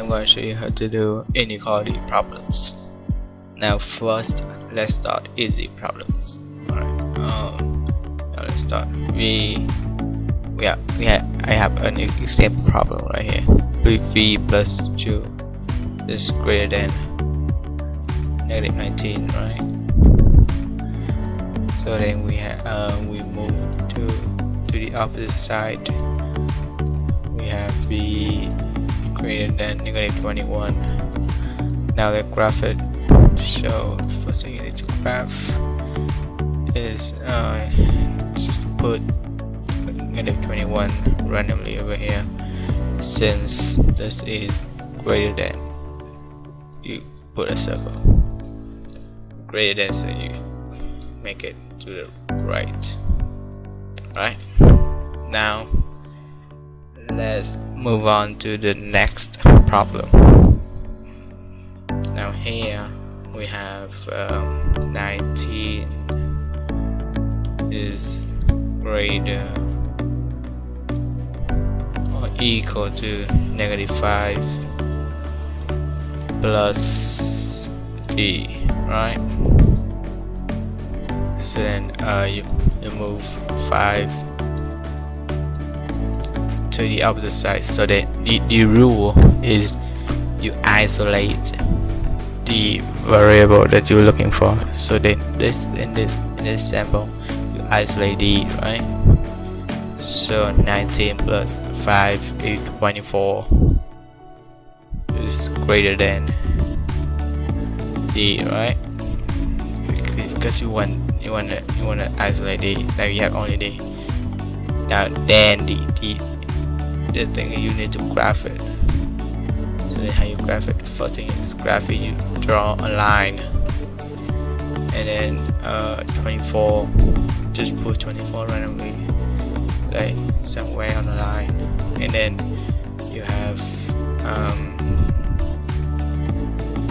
I'm going to show you how to do inequality problems. Now first, let's start easy problems. Alright, now let's start. I have an example problem right here. V plus 2 is greater than negative 19, right? So then we move to the opposite side. We have V greater than negative 21. Now let's graph it. So first thing you need to graph is just put negative 21 randomly over here. Since this is greater than, you put a circle. Greater than, so you make it to the right. Right? Now let's move on to the next problem. Now here we have 19 is greater or equal to negative 5 plus d, right? So then you move 5 to the opposite side. So that the rule is you isolate the variable that you're looking for. So then in this example, you isolate d, right? So 19 plus 5 is 24 is greater than d, right? Because you want to isolate d. Now you have only d. Now then the thing you need to graph it. So then how you graph it? First thing is graph it. You draw a line, and then 24. Just put 24 randomly, like somewhere on the line, and then you have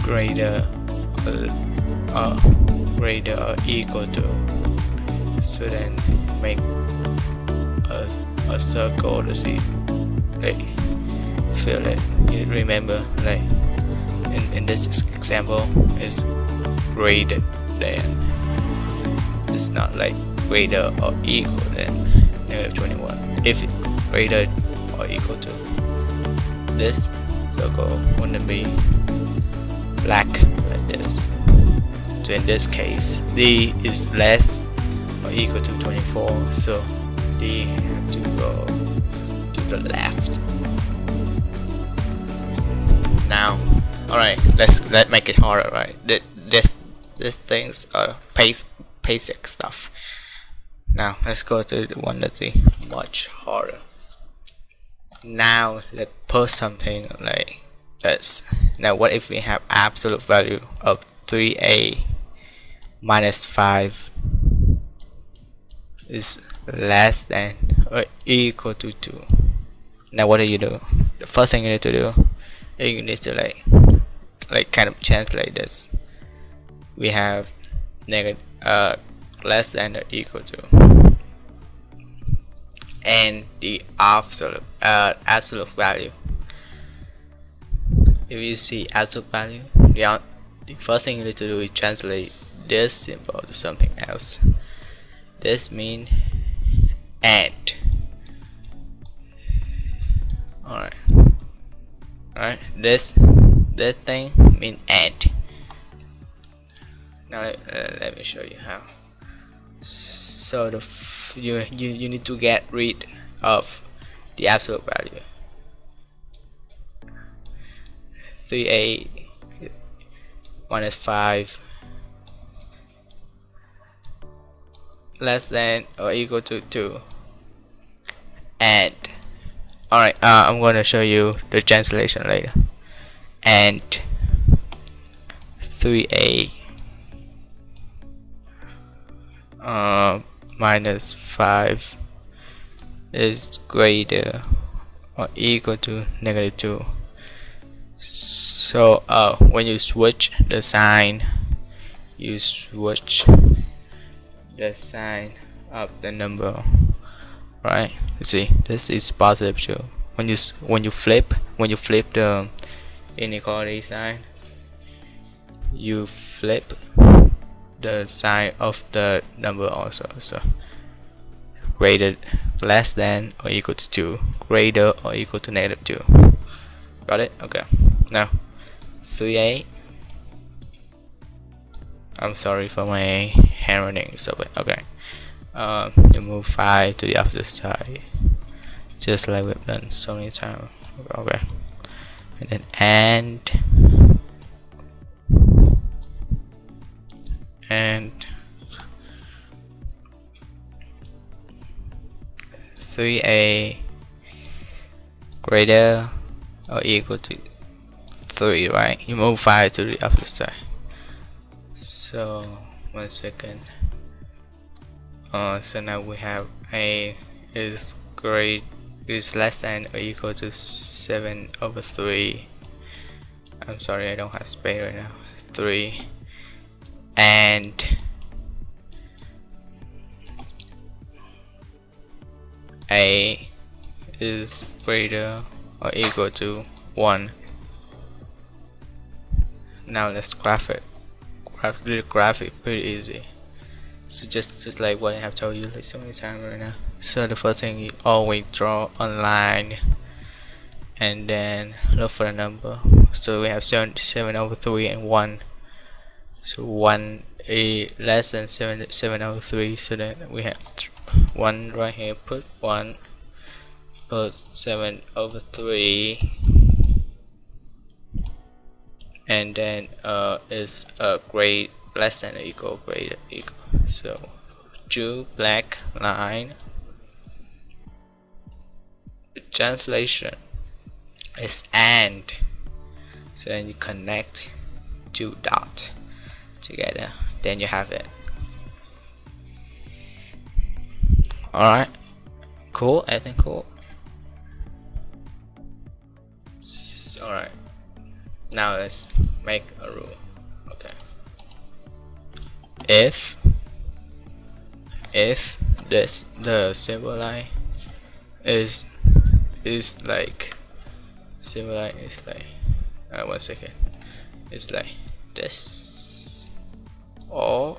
greater or equal to. So then make a circle to see, like fill it. You remember, like in this example, is greater than. It's not like greater or equal than negative 21. If it's greater or equal to, this circle wouldn't be black like this. So in this case, d is less or equal to 24, so d have to go to the left. Now, alright, let's make it harder, right? These things are basic stuff. Now let's go to the one that's much harder. Now let's put something like this. Now what if we have absolute value of 3a minus 5 is less than or equal to 2? Now what do you do? The first thing you need to do is you need to like kind of translate this. We have negative less than or equal to, and the absolute value. If you see absolute value, the first thing you need to do is translate this symbol to something else. This means and. Alright, this thing means and. Now let me show you how. So you need to get rid of the absolute value. 3a minus 5 less than or equal to 2, and alright, I'm going to show you the translation later. And 3a minus 5 is greater or equal to negative 2. So when you switch the sign, you switch the sign of the number, right? You see, this is positive 2. When you flip the inequality sign, you flip the sign of the number also. So greater, less than or equal to 2, greater or equal to -2. Got it? Okay. Now 3a. I'm sorry for my handwriting. So okay. You move 5 to the opposite side, just like we've done so many times. Okay. And then and 3a greater or equal to 3, right? You move 5 to the opposite side. So 1 second. So now we have a is less than or equal to 7/3. I'm sorry, I don't have space right now. 3, and a is greater or equal to 1. Now let's graph it. Graph it pretty easy. So just like what I have told you like so many times right now. So the first thing, you always draw a line and then look for a number. So we have 7/3 and 1. So 1 is less than 7/3. So then we have 1 right here. Put 1. Put 7/3. And then is grade less than or equal, greater equal. So draw black line. The translation is and. So then you connect 2 dots together, then you have it. Alright, cool. I think cool. Alright, now let's make a rule. Okay, if this the symbol line is like symbol line is like 1 second, it's like this or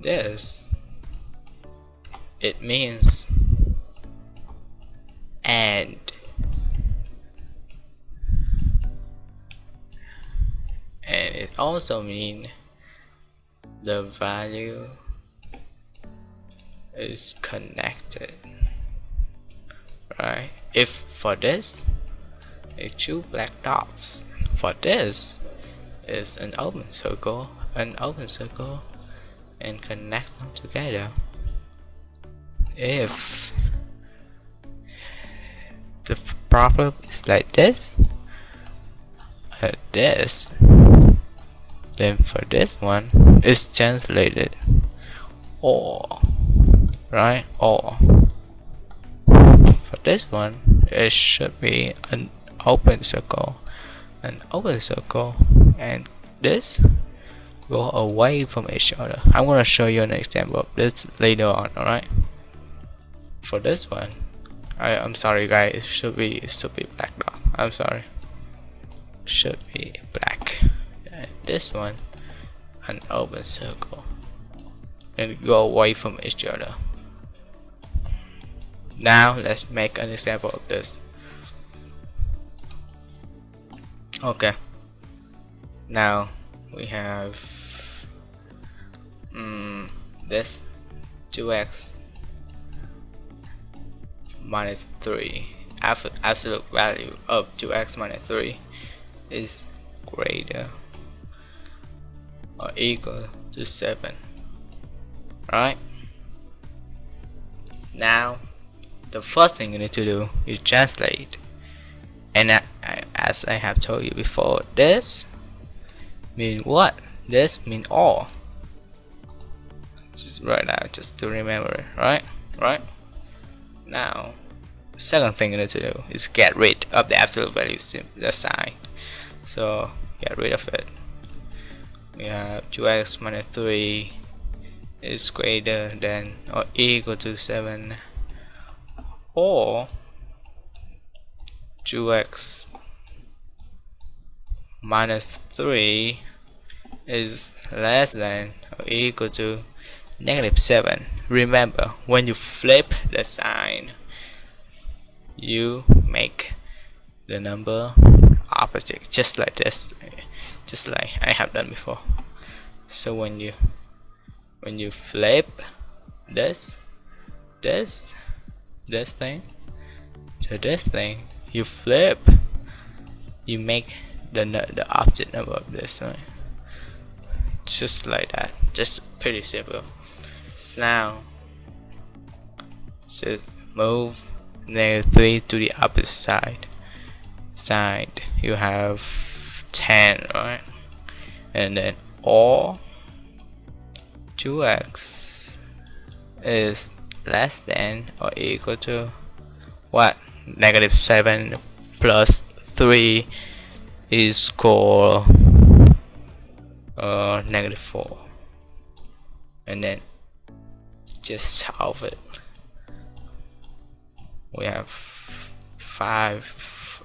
this, it means and it also means the value is connected, right? If for this it's 2 black dots, for this is an open circle, and connect them together. If the problem is like this, then for this one it's translated or, right? Or for this one it should be an open circle, and this go away from each other. I'm gonna show you an example of this later on. Alright, for this one, I'm sorry guys, it should be black dot. I'm sorry, should be black. And this one, an open circle, and go away from each other. Now let's make an example of this. Okay, now we have this 2x minus 3. Absolute value of 2x minus 3 is greater or equal to 7. Right? Now the first thing you need to do is translate, and as I have told you before, this mean what? This mean all. Just right now, just to remember, right? Now second thing you need to do is get rid of the absolute value sign. So get rid of it. We have 2x minus 3 is greater than or equal to 7, or 2x minus 3 is less than or equal to -7. Remember, when you flip the sign, you make the number opposite, just like this, just like I have done before. So when you flip this thing to this thing, you flip, you make the opposite number of this, right? Just like that, just pretty simple. So now just move -3 to the opposite side. You have 10, right? And then all 2x is less than or equal to what? -7 plus 3 is called -4, and then just solve it. We have 5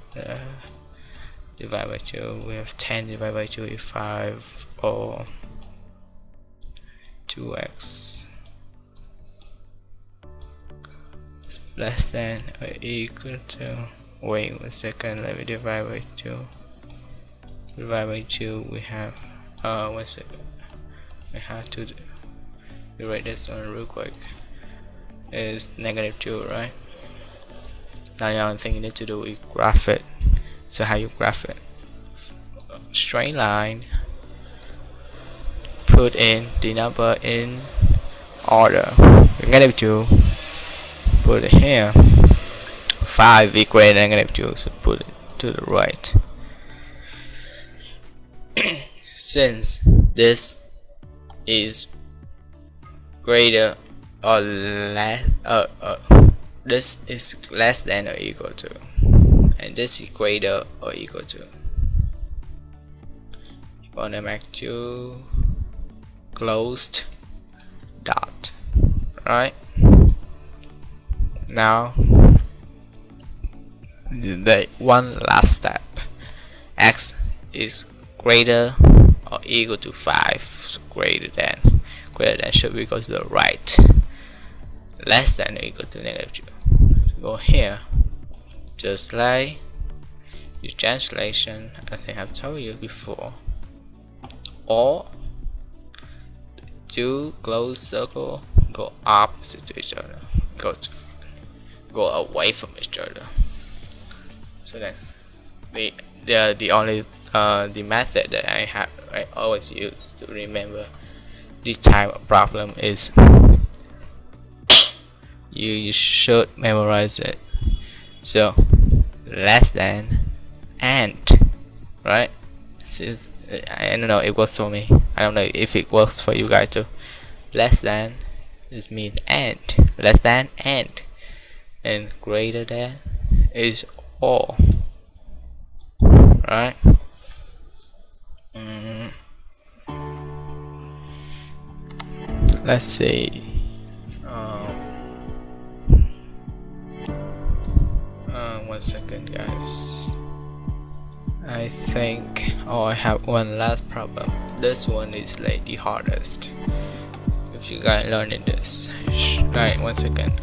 divided by 2. We have 10 divided by 2 is 5, or 2x is less than or equal to, wait 1 second, let me divide by 2. Divide by 2, we have 1 second, we have to rewrite this one real quick. Is -2, right? Now the only thing you need to do is graph it. So how you graph it? Straight line, put in the number in order. -2, put it here. 5 is greater than -2, so put it to the right. Since this is greater or less, this is less than or equal to, and this is greater or equal to, you wanna make two closed dot, right? Now the one last step, x is greater or equal to 5, so greater than should be go to the right, less than or equal to -2. Go here, just like the translation I think I've told you before, or two closed circle go opposite to each other, go away from each other. So then the only the method that I always use to remember this type of problem is you should memorize it. So less than and, right? I don't know, it works for me. I don't know if it works for you guys too. Less than, it means and. Less than and greater than is all, right? Let's see. 1 second, guys. I think I have one last problem. This one is like the hardest. If you guys learning this, right? 1 second.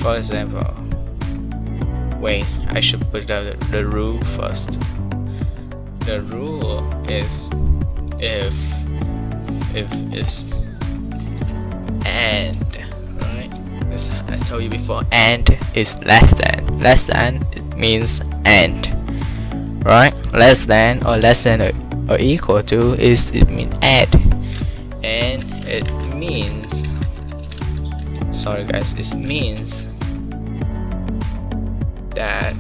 For example, wait, I should put out the rule first. The rule is if it's and, right? As I told you before, and is less than. Less than, it means and, right? Less than or equal to is, it means and it means, sorry guys, it means that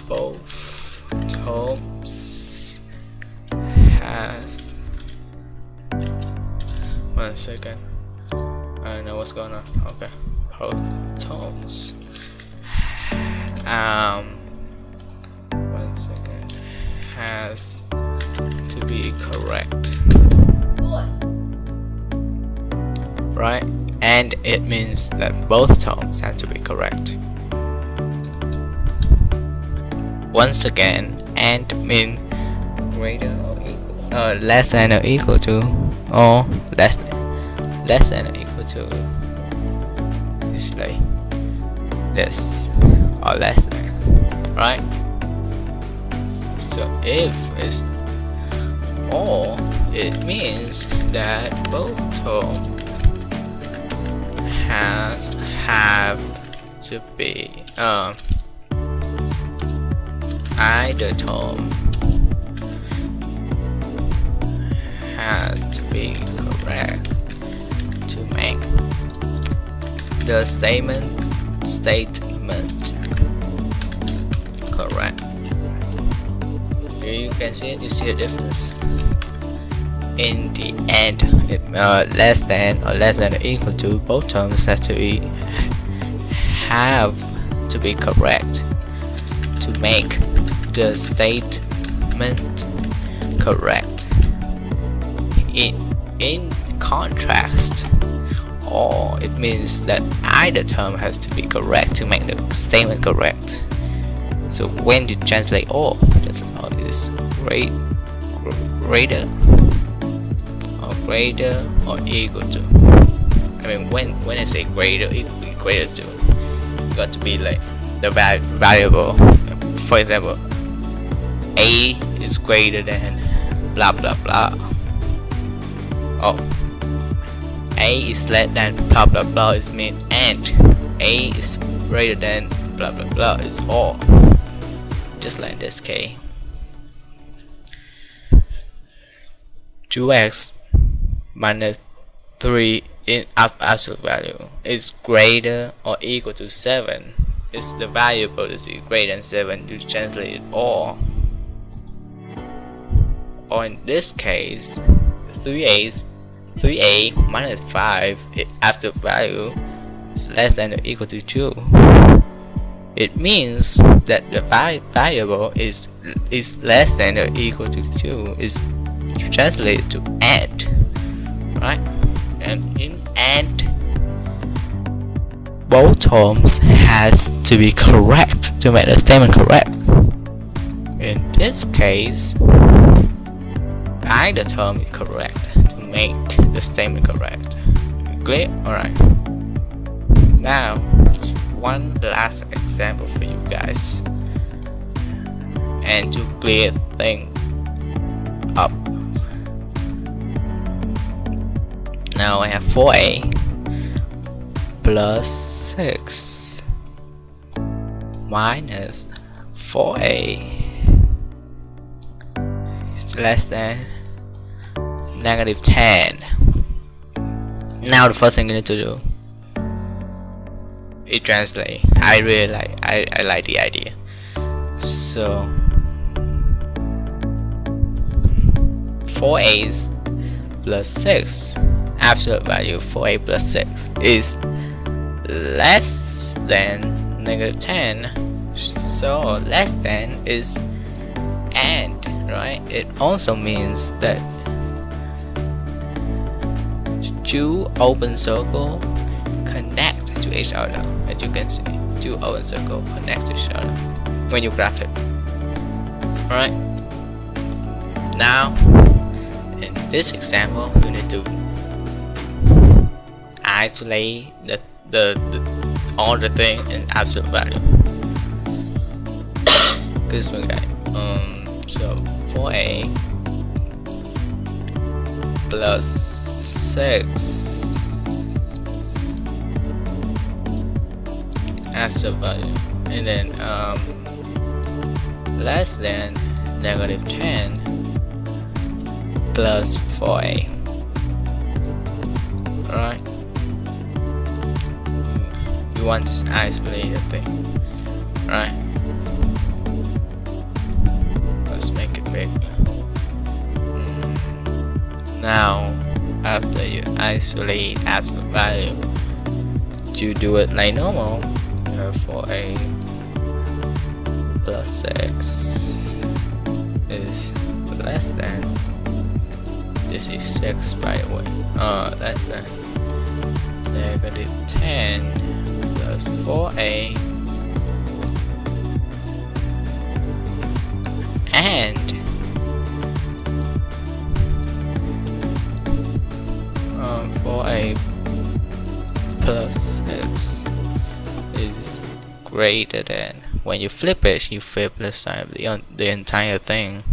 both terms has, 1 second, I don't know what's going on. Okay, both terms 1 second, has to be correct, right? And it means that both terms have to be correct. once again, and mean greater or equal, less than or equal to, or less than or equal to this, like this, or less than, right? So if it's or, it means that both terms have to be either term has to be correct to make the statement correct. You can see it. You see a difference. In the end, less than or equal to, both terms have to be correct to make the statement correct. In contrast, or it means that either term has to be correct to make the statement correct. So when you translate or, that's all is greater or equal to. I mean, when I say greater to, it got to be like the variable. For example, a is greater than blah blah blah. Oh, a is less than blah blah blah is mean, and a is greater than blah blah blah is or. Just like this case. 2x minus 3 in absolute value is greater or equal to 7. It's the variable is greater than 7. You translate it or in this case 3a minus 5 absolute value is less than or equal to 2. It means that the variable is less than or equal to 2 is translated to and, right? And in and, both terms has to be correct to make the statement correct. In this case, either term is correct to make the statement correct. Clear? Alright. Now, one last example for you guys, and to clear things up. Now I have 4a plus 6 minus 4a is less than negative 10. Now the first thing you need to do, it translate. I really like the idea. So 4a plus 6, absolute value 4a plus 6 is less than negative 10. So less than is and, right? It also means that two open circle connect to each other. As you can see, two open circle connect to each other when you graph it. Alright. Now, in this example, you need to isolate all the thing in absolute value. This one guy. So 4a plus 6 absolute value, and then less than negative 10 plus 4a. Alright, you want to isolate the thing, right? Let's make it big. Now after you isolate absolute value, you do it like normal. For a plus 6 is less than, this is 6 by the way, less than negative 10 plus 4a and for a plus x is greater than, when you flip it, you flip the sign of the entire thing.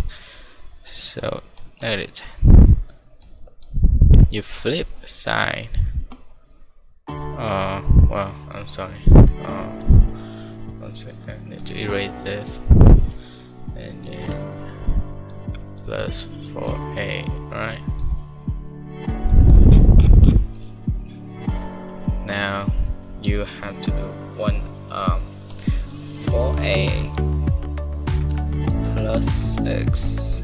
So edit, you flip the sign. Well, I'm sorry. 1 second, I need to erase this, and then plus 4a, right? Now you have to do 4a plus x.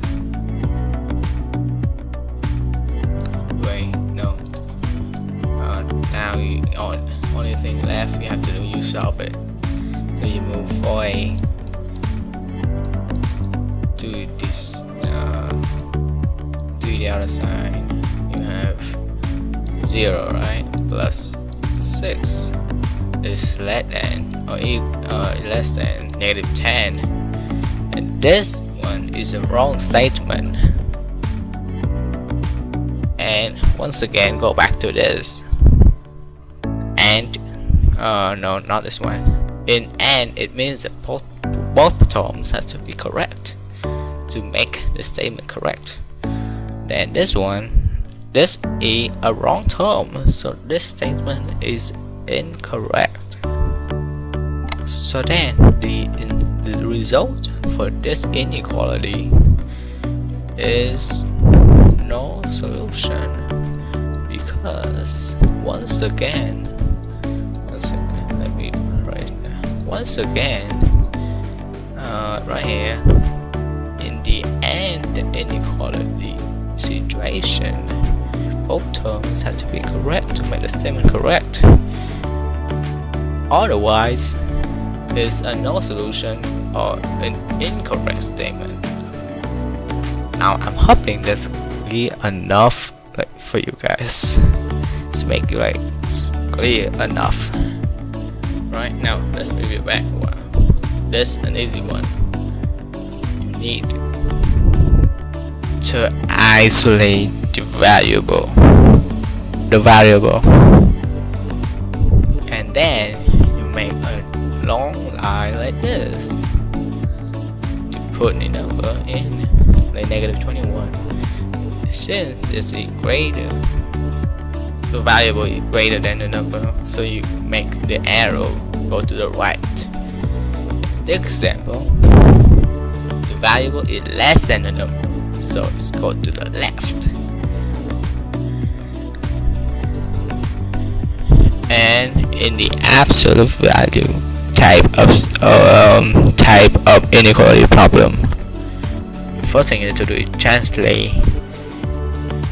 Wait, no. Now only thing left you have to do, you solve it. So you move 4a to this, to the other side. You have 0, right? Plus 6 is less than or less than -10, and this one is a wrong statement. And once again, go back to this, and no, not this one. In and, it means that both terms has to be correct to make the statement correct. Then this one, this is a wrong term, so this statement is incorrect. So then the result for this inequality is no solution, because once again, let me write that. Once again, right here, in the and inequality situation, both terms have to be correct to make the statement correct. Otherwise, it's a no solution or an incorrect statement. Now I'm hoping this will be enough for you guys to make you clear enough. Right now, let's review back a while. This is an easy one. You need to isolate the variable, and then you make a long line like this to put the number in, like -21. Since it's greater, the variable is greater than the number, so you make the arrow go to the right. In this example, the variable is less than the number, so it's go to the left. And in the absolute value type of inequality problem, the first thing you need to do is translate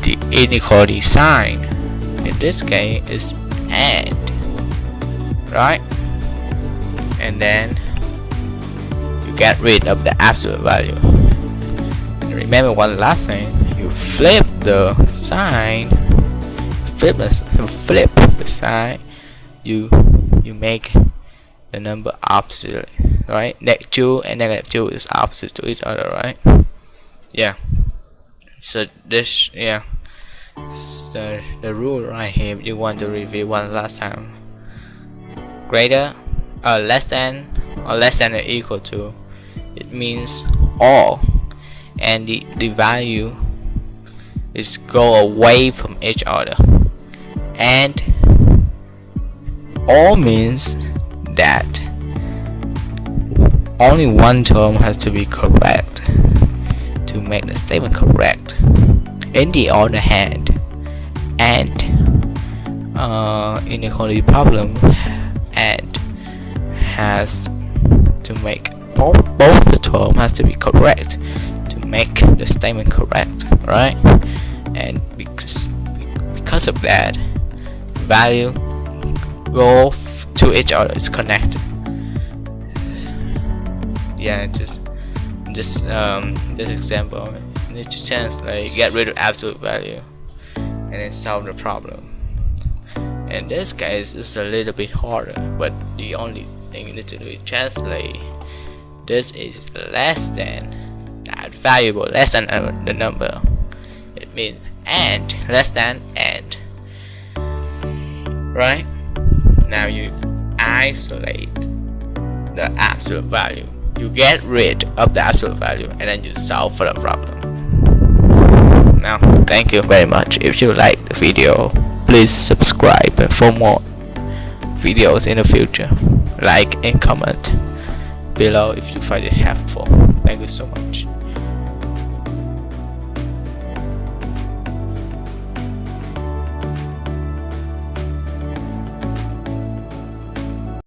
the inequality sign. In this case, is and, right? And then you get rid of the absolute value. And remember one last thing: you flip the sign, flip the sign. You make the number opposite, right? -2 and -2 is opposite to each other, right? Yeah. So this, yeah. So the rule right here, you want to review one last time. Greater, less than, or less than or equal to, it means all, and the value is go away from each other. And all means that only one term has to be correct to make the statement correct. In the other hand, and inequality problem, and has to make both the term has to be correct to make the statement correct, right? And because of that, value go to each other is connected. Yeah, just this example, you need to translate, get rid of absolute value, and then solve the problem. In this case, it's a little bit harder, but the only thing you need to do is translate this is less than that variable less than the number. It means and less than and. Right? Now you isolate the absolute value. You get rid of the absolute value and then you solve for the problem. Now, thank you very much. If you like the video, please subscribe for more videos in the future. Like and comment below if you find it helpful. Thank you so much.